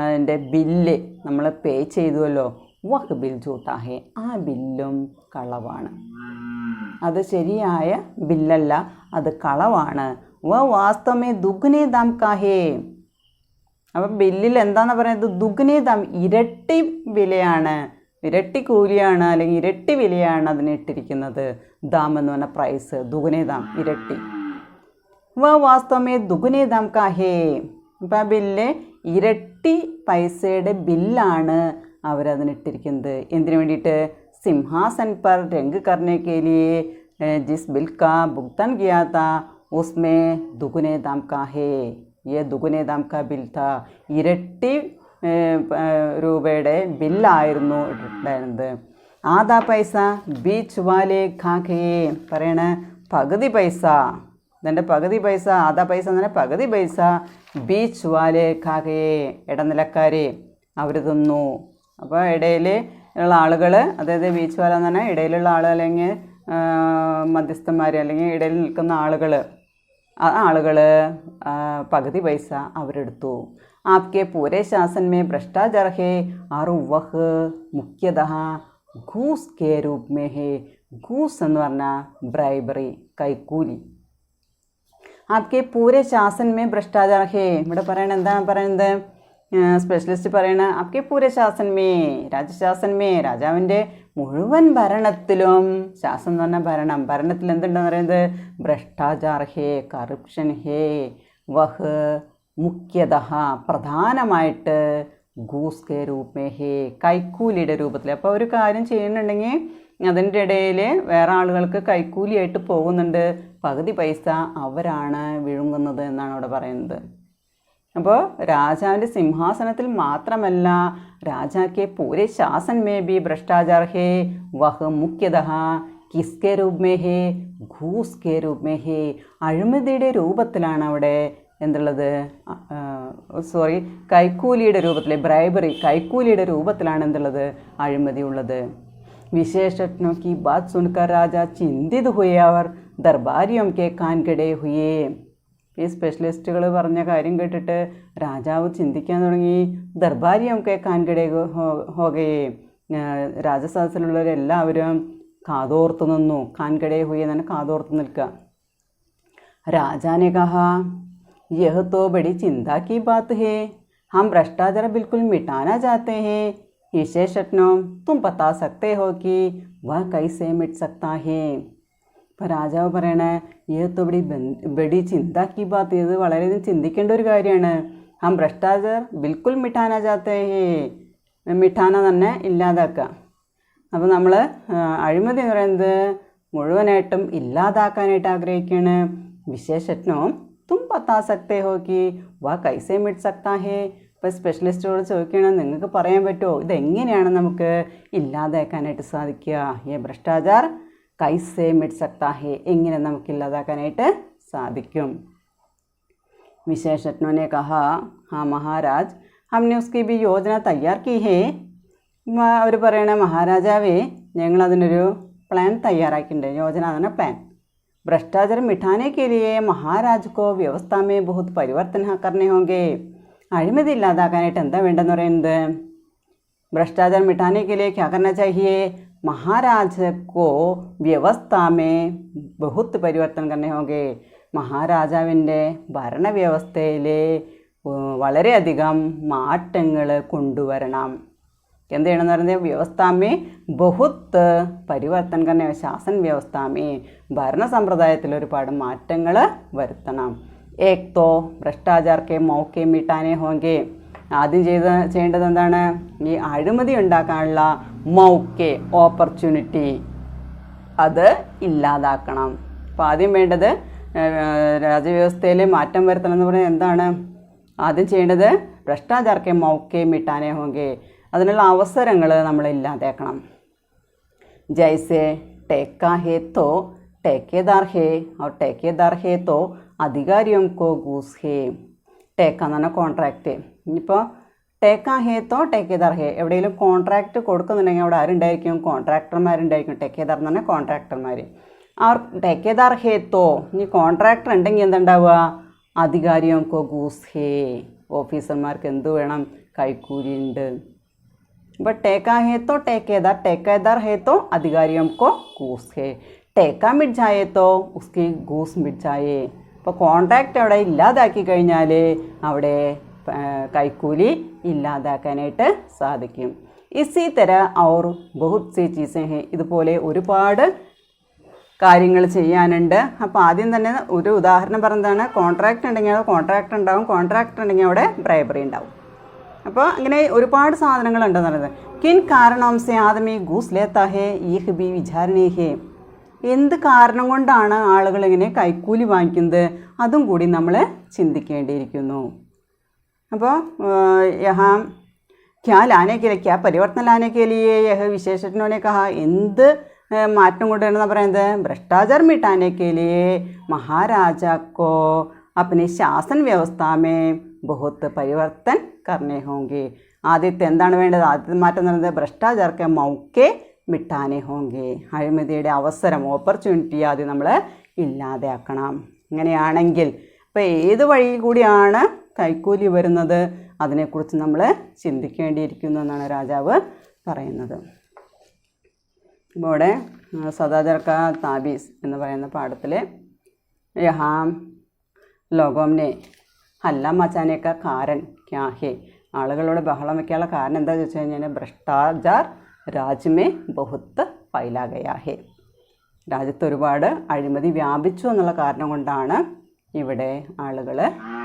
അതിൻ്റെ ബില്ല് നമ്മൾ പേ ചെയ്തുവല്ലോ, വഹ് ബിൽ ജൂട്ടാ ഹേ, ആ ബില്ലും കളവാണ്. അത് ശരിയായ ബില്ലല്ല, അത് കളവാണ്. വ വാസ്തവമേ ദുഗ്നേ ദാം കാ ഹേ. അപ്പം ബില്ലിൽ എന്താണെന്ന് പറയുന്നത്? ദുഗ്നേ ദാം, ഇരട്ടി വിലയാണ്, ഇരട്ടി കൂലിയാണ്, അല്ലെങ്കിൽ ഇരട്ടി വിലയാണ് അതിന് ഇട്ടിരിക്കുന്നത്. ദാം എന്ന് പറഞ്ഞ പ്രൈസ്, ദുഗുനേ ദാം, ഇരട്ടി. വ വാസ്തവമേ ദുഗുനേ ദാം കാ ഹേ. അപ്പം ആ ബില്ല് ഇരട്ടി പൈസയുടെ ബില്ലാണ് അവരതിനിട്ടിരിക്കുന്നത്. എന്തിനു വേണ്ടിയിട്ട്? സിംഹാസൻ പർ രംഗ് കർണേ കേ ലിയേ ജിസ് ബിൽ കാ ഭുക്താൻ കിയാ താ ഉസ്മേ ദുഗുനേ ദാം കാ ഹേ. യേ ദുഗുനേ ദാം കാ ബിൽ താ, ഇരട്ടി രൂപയുടെ ബില്ലായിരുന്നു ഇട്ടിട്ടുണ്ടായിരുന്നത്. ആധാ പൈസ ബീച്ച് വാലേ ഖാഖേ, പറയണ പകുതി പൈസ, ഇതിൻ്റെ പകുതി പൈസ, ആധാ പൈസ എന്ന് പറഞ്ഞാൽ പകുതി പൈസ ബീച്ച് വാലേ ഖാഖേ, ഇടനിലക്കാർ അവർ തിന്നു. അപ്പോൾ ഇടയിൽ ഉള്ള ആളുകൾ, അതായത് ബീച്ച് വാല എന്ന് പറഞ്ഞാൽ ഇടയിലുള്ള ആൾ, അല്ലെങ്കിൽ മധ്യസ്ഥന്മാർ, അല്ലെങ്കിൽ ഇടയിൽ നിൽക്കുന്ന ആളുകൾ, ആ ആളുകൾ പകുതി പൈസ അവരെടുത്തു. आपके पूरे शासन में भ्रष्टाचार है और वह मुख्यतः घूस के रूप में है. घूस എന്ന് പറഞ്ഞാൽ ബ്രൈബറി, കൈക്കൂലി. आपके पूरे शासन में भ्रष्टाचार है. ഇവിടെ പറയണത് എന്താണ് പറയുന്നത്? സ്പെഷ്യലിസ്റ്റ് പറയണ അപ്കെ പൂരെ ശാസൻമേ രാജശാസൻമേ രാജാവിൻ്റെ മുഴുവൻ ഭരണത്തിലും, ശാസനം എന്ന് പറഞ്ഞാൽ ഭരണം, ഭരണത്തിൽ എന്തുണ്ടെന്ന് പറയുന്നത് ഭ്രഷ്ടാചാർ ഹേ, കറപ്ഷൻ ഹേ, വഹ് മുഖ്യതഃ പ്രധാനമായിട്ട് ഗൂസ് കെ രൂപമേ ഹേ, കൈക്കൂലിയുടെ രൂപത്തിൽ. അപ്പോൾ ഒരു കാര്യം ചെയ്യുന്നുണ്ടെങ്കിൽ അതിൻ്റെ ഇടയിൽ വേറെ ആളുകൾക്ക് കൈക്കൂലിയായിട്ട് പോകുന്നുണ്ട്, പകുതി പൈസ അവരാണ് വിഴുങ്ങുന്നത് എന്നാണ് അവിടെ പറയുന്നത്. അപ്പോൾ രാജാവിൻ്റെ സിംഹാസനത്തിൽ മാത്രമല്ല, രാജാക്കെ പൂരെ ശാസൻ മേ ബി ഭ്രഷ്ടാചാർ ഹേ, വഹ് മുഖ്യതഃ കിസ്കെ രൂപമേ ഹേ, ഘൂസ് കെ രൂപമേ ഹേ, അഴിമതിയുടെ രൂപത്തിലാണ് അവിടെ എന്തുള്ളത്, കൈക്കൂലിയുടെ രൂപത്തിൽ, ബ്രൈബറി കൈക്കൂലിയുടെ രൂപത്തിലാണ് എന്തുള്ളത്, അഴിമതി ഉള്ളത്. विशेषज्ञों की बात सुनकर राजा चिंतित हुए और दरबारियों के कान गड़े हुए. ഈ സ്പെഷ്യലിസ്റ്റുകൾ പറഞ്ഞ കാര്യം കേട്ടിട്ട് രാജാവ് ചിന്തിക്കാൻ തുടങ്ങി. ദർബാരിയൊക്കെ കാൻകടേ ഹോകയെ, രാജസദസ്സിലുള്ളവരെല്ലാവരും കാതോർത്തു നിന്നു. കാൻകടേ ഹുയെ തന്നെ കാതോർത്ത് നിൽക്കുക. രാജാനെ കഹാ യഹ് തോ ബഡി ചിന്താ കി ബാത്ത് ഹേ, ഹം ഭ്രഷ്ടാചാര ബിൽക്കുൽ മിട്ടാനാ ചാഹത്തെ ഹേ, വിശേഷജ്ഞോं तुम बता सकते हो कि वह कैसे मिट सकता है. ഇപ്പോൾ രാജാവ് പറയണേ ഇത് ബഡി ചിന്താ കി ബാത്ത്, ഇത് വളരെയധികം ചിന്തിക്കേണ്ട ഒരു കാര്യമാണ്. ഹം ഭ്രഷ്ടാചാർ ബിൽക്കുൽ മിഠാന ചാഹത്തെ ഹേ, മിഠാന തന്നെ ഇല്ലാതാക്കുക. അപ്പോൾ നമ്മൾ അഴിമതി എന്ന് പറയുന്നത് മുഴുവനായിട്ടും ഇല്ലാതാക്കാനായിട്ട് ആഗ്രഹിക്കുകയാണ്. വിശേഷജ്ഞോं तुम बता सकते हो कि वह कैसे मिट सकता है. ഇപ്പോൾ സ്പെഷ്യലിസ്റ്റോട് ചോദിക്കണം, നിങ്ങൾക്ക് പറയാൻ പറ്റുമോ ഇതെങ്ങനെയാണ് നമുക്ക് ഇല്ലാതാക്കാനായിട്ട് സാധിക്കുക. ഈ ഭ്രഷ്ടാചാർ കൈസേ മിട്ട് സക്താ ഹേ, എങ്ങനെ നമുക്ക് ഇല്ലാതാക്കാനായിട്ട് സാധിക്കും. വിശേഷജ്ഞോं ने कहा हाँ महाराज हमने उसकी भी योजना तैयार की है. അവർ പറയണ മഹാരാജാവേ ഞങ്ങളതിനൊരു പ്ലാൻ തയ്യാറാക്കിയിട്ടുണ്ട്. യോജന എന്ന പ്ലാൻ. ഭ്രഷ്ടാചാർ മിഠാനെ के लिए महाराज को व्यवस्था में बहुत परिवर्तन करने होंगे. അഴിമതി ഇല്ലാതാക്കാനായിട്ട് എന്താ വേണ്ടെന്ന് പറയുന്നത്, ഭ്രഷ്ടാചാർ മിഠാനെ के लिए क्या करना चाहिए, महाराज को व्यवस्था में बहुत परिवर्तन करने होंगे. മഹാരാജാവിൻ്റെ ഭരണവ്യവസ്ഥയിൽ വളരെയധികം മാറ്റങ്ങൾ കൊണ്ടുവരണം. എന്ത് ചെയ്യണമെന്ന് പറയുന്നത്, വ്യവസ്ഥാമേ ബഹുത്ത് പരിവർത്തൻ കന്നെ, ശാസൻ വ്യവസ്ഥാമേ ഭരണ സമ്പ്രദായത്തിൽ ഒരുപാട് മാറ്റങ്ങൾ വരുത്തണം. ഏക് തോ ഭ്രഷ്ടാചാർ കെ മൗക്കെ മിട്ടാനെ ഹോങ്കെ, ആദ്യം ചെയ്യേണ്ടത് എന്താണ്, ഈ അഴിമതി ഉണ്ടാക്കാനുള്ള മൗക്കെ ഓപ്പർച്യൂണിറ്റി അത് ഇല്ലാതാക്കണം. അപ്പോൾ ആദ്യം വേണ്ടത് രാജവ്യവസ്ഥയിൽ മാറ്റം വരുത്തണം എന്ന് പറയുന്നത് എന്താണ്, ആദ്യം ചെയ്യേണ്ടത് ഭ്രഷ്ടാചാർ കെ മൗക്കെ മിട്ടാനെ ഹോങ്കെ, അതിനുള്ള അവസരങ്ങൾ നമ്മൾ ഇല്ലാതാക്കണം. ജൈസെ ടേക്കാ ഹേ തോ ടേക്കേദാർ ഹേ, और ठेकेदार है तो अधिकारियों को घूस है. ടേക്ക എന്ന് പറഞ്ഞാൽ കോൺട്രാക്റ്റ്. ഇനിയിപ്പോൾ ടേക്ക ഹേ തോ ടേക്കേദാർ ഹേ, എവിടെയെങ്കിലും കോൺട്രാക്റ്റ് കൊടുക്കുന്നുണ്ടെങ്കിൽ അവിടെ ആരുണ്ടായിരിക്കും, കോൺട്രാക്ടർമാരുണ്ടായിരിക്കും. ടേക്കേദാർ എന്ന് പറഞ്ഞാൽ കോൺട്രാക്ടർമാർ. ആ ടേക്കേദാർ ഹേ തോ, ഇനി കോൺട്രാക്ടർ ഉണ്ടെങ്കിൽ എന്തുണ്ടാവുക, അധികാരിയോ കോ ഗൂസ് ഹേ, ഓഫീസർമാർക്ക് എന്ത് വേണം, കൈക്കൂലി ഉണ്ട്. അപ്പോൾ ടേക്ക ഹേ തോ ടേക്കേദാർ, ടേക്കേദാർ ഹേ തോ അധികാരിയോ കോ ഗൂസ് ഹേ, ടേക്ക മിട്ട് ജായേ തോ ഉസ്കി ഗൂസ് മിട്ട് ജായേ. അപ്പോൾ കോൺട്രാക്റ്റ് അവിടെ ഇല്ലാതാക്കി കഴിഞ്ഞാൽ അവിടെ കൈക്കൂലി ഇല്ലാതാക്കാനായിട്ട് സാധിക്കും. ഇസി തര ഔർ ബഹുത് സി ചീസേ ഹേ, ഇതുപോലെ ഒരുപാട് കാര്യങ്ങൾ ചെയ്യാനുണ്ട്. അപ്പോൾ ആദ്യം തന്നെ ഒരു ഉദാഹരണം പറഞ്ഞതാണ്, കോൺട്രാക്റ്റ് ഉണ്ടെങ്കിൽ അവിടെ കോൺട്രാക്റ്റ് ഉണ്ടാവും, കോൺട്രാക്റ്റ് ഉണ്ടെങ്കിൽ അവിടെ ബ്രൈബറി ഉണ്ടാവും. അപ്പോൾ അങ്ങനെ ഒരുപാട് സാധനങ്ങളുണ്ടെന്ന് പറയുന്നത്. കിൻ കാരണോം സെ ആദമി ഗൂസ് ലേത്താ ഹേ യഹ് ബി വിചാരണേ ഹേ, എന്ത് കാരണം കൊണ്ടാണ് ആളുകൾ ഇങ്ങനെ കൈക്കൂലി വാങ്ങിക്കുന്നത്, അതും കൂടി നമ്മൾ ചിന്തിക്കേണ്ടിയിരിക്കുന്നു. അപ്പോൾ യഹാ ക്യാ ലാനെ കെ ക്യാ പരിവർത്തന ലാനെ കെ ലിയേ യഹ് വിശേഷജ്ഞോനെ കഹാ, എന്ത് മാറ്റം കൊണ്ടുവരണമെന്ന് പറയുന്നത്, ഭ്രഷ്ടാചാർ മിട്ടാനെ കെ ലിയേ മഹാരാജാക്കോ अपनी शासन व्यवस्था में बहुत परिवर्तन करने होंगे. ആദ്യത്തെ എന്താണ് വേണ്ടത്, ആദ്യത്തെ മാറ്റം എന്ന് പറയുന്നത് ഭ്രഷ്ടാചാർക്ക് മൗക്കെ മിട്ടാനെ ഹോങ്കെ, അഴിമതിയുടെ അവസരം ഓപ്പർച്യൂണിറ്റി ആദ്യം നമ്മൾ ഇല്ലാതെയാക്കണം. അങ്ങനെയാണെങ്കിൽ ഇപ്പോൾ ഏത് വഴി കൂടിയാണ് കൈക്കൂലി വരുന്നത് അതിനെക്കുറിച്ച് നമ്മൾ ചിന്തിക്കേണ്ടിയിരിക്കുന്നു എന്നാണ് രാജാവ് പറയുന്നത്. ഇവിടെ സദാചാർ കാ താബീസ് എന്ന് പറയുന്ന പാഠത്തിൽ യഹാം लोगों ने हल्ला मचाने का कारण क्या है, ആളുകളോട് ബഹളം വയ്ക്കാനുള്ള കാരണം എന്താണെന്ന് വെച്ച് കഴിഞ്ഞാൽ ഭ്രഷ്ടാചാർ രാജ്യമേ ബഹുത്ത് ഫൈലാ ഗയാ ഹേ. രാജ്യത്ത് ഒരുപാട് അഴിമതി വ്യാപിച്ചു എന്നുള്ള കാരണം കൊണ്ടാണ് ഇവിടെ ആളുകൾ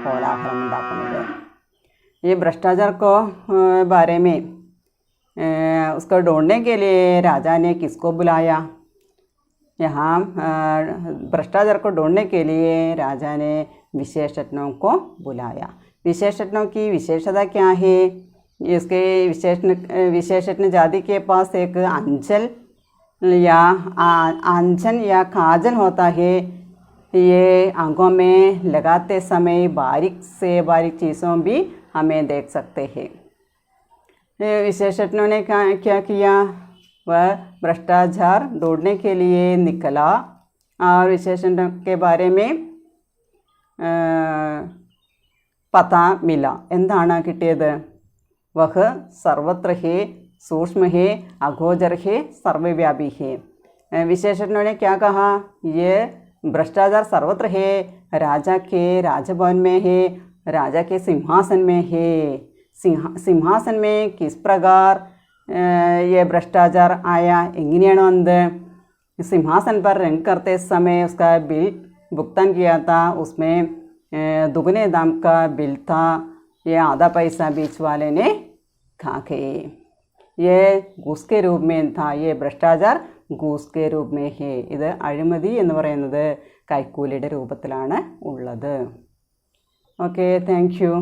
കോലാഹലം ഉണ്ടാക്കുന്നത്. ഈ भ्रष्टाचार को बारे में उसको ढूंढने के लिए राजा ने किसको बुलाया? यहाँ भ्रष्टाचार को ढूंढने के लिए राजा ने विशेषज्ञों को बुलाया. विशेषज्ञों की विशेषता क्या है? इसके विशेषज्ञ जाति के पास एक अंजन या काजल होता है. ये आंखों में लगाते समय बारीक से बारीक चीज़ों भी हमें देख सकते हैं. विशेषज्ञों ने क्या किया? वह भ्रष्टाचार ढूंढने के लिए निकला और विशेषज्ञों के बारे में पता मिला. എന്താണ് കിട്ടിയത്? वह सर्वत्र है, सूक्ष्म है, अगोचर है, सर्वव्यापी है. विशेषज्ञों ने क्या कहा? ये भ्रष्टाचार सर्वत्र है, राजा के राजभवन में है, राजा के सिंहासन में है. सिंहासन में किस प्रकार ये भ्रष्टाचार आया? എങ്ങനെയാണോ എന്ത് सिंहासन पर रंग करते समय उसका बिल भुगतान किया था, उसमें दुगने दाम का बिल था. ये आधा पैसा बीच वाले ने खा गए. ये घूस के रूप में था. ये भ्रष्टाचार घूस के रूप में है. ഇത് അഴിമതി എന്ന് പറയുന്നത് കൈക്കൂലിയുടെ രൂപത്തിലാണ് ഉള്ളത്. Okay, thank you.